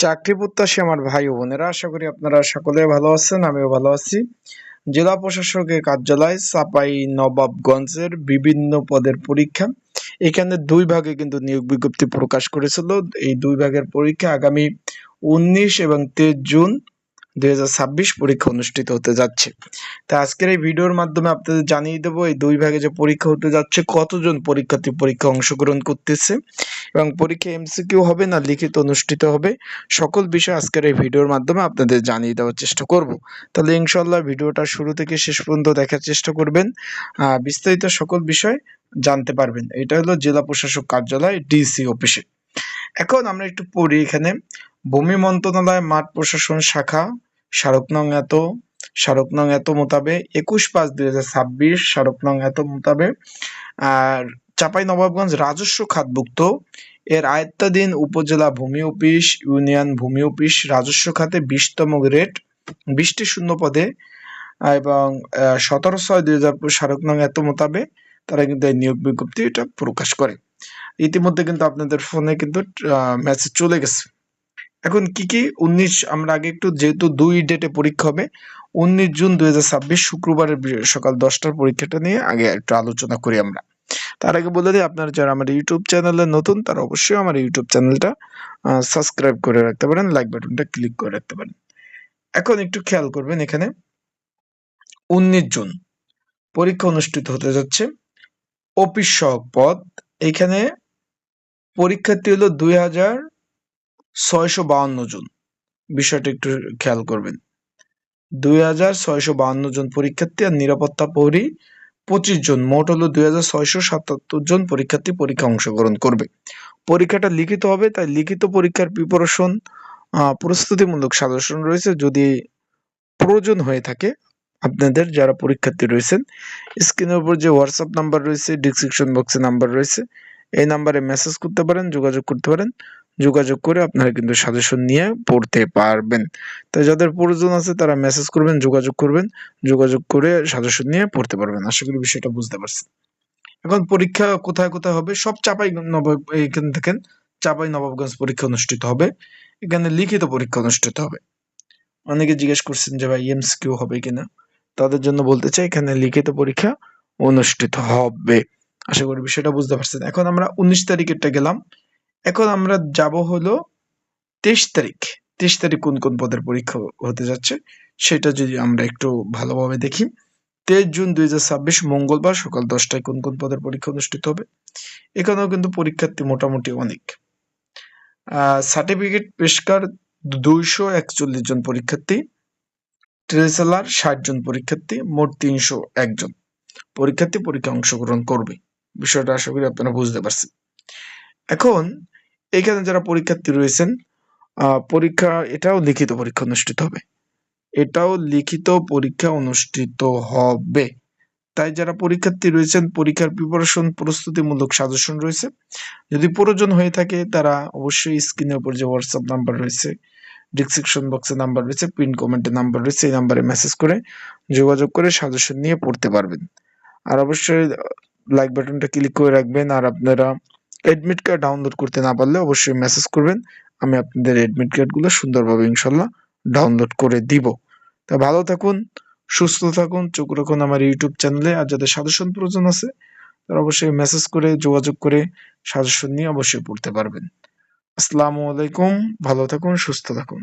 চাকরি প্রত্যাশী আমার ভাই ও বোনেরা, আশা করি আপনারা সকলে ভালো আছেন। আমিও ভালো আছি। জেলা প্রশাসকের কার্যালয় চাঁপাই নবাবগঞ্জের বিভিন্ন পদের পরীক্ষা। এখানে দুই ভাগে কিন্তু নিয়োগ বিজ্ঞপ্তি প্রকাশ করেছিল। এই দুই ভাগের পরীক্ষা আগামী 19 এবং 23 জুন 2026 পরীক্ষা অনুষ্ঠিত হতে যাচ্ছে। তা আজকের এই ভিডিওর মাধ্যমে আপনাদের জানিয়ে দেবো এই দুই ভাগে যে পরীক্ষা হতে যাচ্ছে কতজন পরীক্ষার্থী পরীক্ষা অংশগ্রহণ করতেছে এবং পরীক্ষা এমসিকিউ হবে না লিখিত অনুষ্ঠিত হবে, সকল বিষয় আজকের এই ভিডিওর মাধ্যমে আপনাদের জানিয়ে দেওয়ার চেষ্টা করব। তাহলে ইনশাল্লাহ ভিডিওটা শুরু থেকে শেষ পর্যন্ত দেখার চেষ্টা করবেন, বিস্তারিত সকল বিষয় জানতে পারবেন। এটা হলো জেলা প্রশাসক কার্যালয় ডিসি অফিসে। এখন আমরা একটু পড়ি এখানে। ভূমি মন্ত্রণালয় মাঠ প্রশাসন শাখা স্মারক নং এত মোতাবেক 21/5/2026 স্মারক নং এত মোতাবেক আর চাঁপাই নবাবগঞ্জ রাজস্ব খাতভুক্ত এর আয়ত্তাধীন উপজেলা ভূমি অফিস, ইউনিয়ন ভূমি অফিস রাজস্ব খাতে 20তম গ্রেড 20টি শূন্য পদে এবং 17/6/2025 স্মারক নং এত মোতাবেক তারা কিন্তু এই নিয়োগ বিজ্ঞপ্তি এটা প্রকাশ করে। ইতিমধ্যে কিন্তু আপনাদের ফোনে কিন্তু মেসেজ চলে গেছে। এখন কি 19 আমরা আগে একটু, যেহেতু 2 ডেটে পরীক্ষা হবে, 19 জুন 2026 শুক্রবারের সকাল 10টার পরীক্ষাটা নিয়ে আগে একটু আলোচনা করি আমরা। তার আগে বলে দিই, আপনারা যারা আমার ইউটিউব চ্যানেলে নতুন তারা অবশ্যই আমার ইউটিউব চ্যানেলটা সাবস্ক্রাইব করে রাখতে পারেন, লাইক বাটনটা ক্লিক করে রাখতে পারেন। এখন একটু খেয়াল করবেন, এখানে 19 জুন পরীক্ষা অনুষ্ঠিত হতে যাচ্ছে। অফিস সহক পদ, এখানে পরীক্ষার্থী হলো 2652 জন। বিষয়টা একটু খেয়াল করবেন, 2652 জন পরীক্ষার্থী আর নিরাপত্তা প্রহরী 25 জন, মোট হলো 2677 জন পরীক্ষার্থী পরীক্ষা অংশগ্রহণ করবে। পরীক্ষাটা লিখিত হবে, তাই লিখিত পরীক্ষার প্রিপারেশন প্রস্তুতিমূলক সাজেশন রয়েছে। যদি প্রয়োজন হয়ে থাকে আপনাদের যারা পরীক্ষার্থী রয়েছেন, স্ক্রিনের উপর যে হোয়াটসঅ্যাপ নাম্বার রয়েছে, ডিসক্রিপশন বক্সে নাম্বার রয়েছে, এই নাম্বারে মেসেজ করতে পারেন, যোগাযোগ করতে পারেন। যোগাযোগ করে আপনারা কিন্তু সাজেশন নিয়ে পড়তে পারবেন। তাই যাদের প্রয়োজন আছে তারা মেসেজ করবেন, যোগাযোগ করবেন, যোগাযোগ করে সাজেশন নিয়ে পড়তে পারবেন। আশা করি বিষয়টা বুঝতে পারছেন। এখন পরীক্ষা কোথায় কোথায় হবে? সব এখান থেকে চাঁপাই নবাবগঞ্জ পরীক্ষা অনুষ্ঠিত হবে। এখানে লিখিত পরীক্ষা অনুষ্ঠিত হবে। অনেকে জিজ্ঞেস করছেন যে ভাই এমসিকিউ হবে কিনা, তাদের জন্য বলতে চাই এখানে লিখিত পরীক্ষা অনুষ্ঠিত হবে। আশা করি বিষয়টা বুঝতে পারছেন। এখন আমরা 19 তারিখেরটা গেলাম, এখন আমরা যাব হলো 23 তারিখ। 23 তারিখ কোন কোন পদের পরীক্ষা হতে যাচ্ছে সেটা যদি আমরা একটু ভালোভাবে দেখি। 23 জুন 2026 মঙ্গলবার সকাল 10টায় কোন কোন পদের পরীক্ষা অনুষ্ঠিত হবে। এখানেও কিন্তু পরীক্ষার্থী মোটামুটি অনেক। সার্টিফিকেট পেশকার 241 জন পরীক্ষার্থী, ট্রেজারার 60 জন পরীক্ষার্থী, মোট 301 জন পরীক্ষার্থী পরীক্ষা অংশগ্রহণ করবে। বিষয়টা আশা করি আপনারা বুঝতে পারছেন। এখন এখানে যারা পরীক্ষার্থী রয়েছেন, পরীক্ষা এটাও লিখিত পরীক্ষা অনুষ্ঠিত হবে, এটাও লিখিত পরীক্ষা অনুষ্ঠিত হবে। তাই যারা পরীক্ষার্থী রয়েছেন পরীক্ষার প্রিপারেশন প্রস্তুতিমূলক সাজেশন রয়েছে, যদি প্রয়োজন হয়ে থাকে তারা অবশ্যই স্ক্রিনের উপর যে হোয়াটসঅ্যাপ নাম্বার রয়েছে, ডিসক্রিপশন বক্সে নাম্বার রয়েছে, পিন কমেন্টে নাম্বার রয়েছে, এই নাম্বারে মেসেজ করে যোগাযোগ করে সাজেশন নিয়ে পড়তে পারবেন। আর অবশ্যই লাইক বাটনটা ক্লিক করে রাখবেন। আর আপনারা এডমিট কার্ড ডাউনলোড করতে না পারলে অবশ্যই মেসেজ করবেন, আমি আপনাদের এডমিট কার্ডগুলো সুন্দরভাবে ইনশাল্লাহ ডাউনলোড করে দিব। তা ভালো থাকুন, সুস্থ থাকুন, চোখ রাখুন আমার ইউটিউব চ্যানেলে। আর যাদের সাজেশন প্রয়োজন আছে তারা অবশ্যই মেসেজ করে যোগাযোগ করে সাজেশন নিয়ে অবশ্যই পড়তে পারবেন। আসসালামু আলাইকুম, ভালো থাকুন, সুস্থ থাকুন।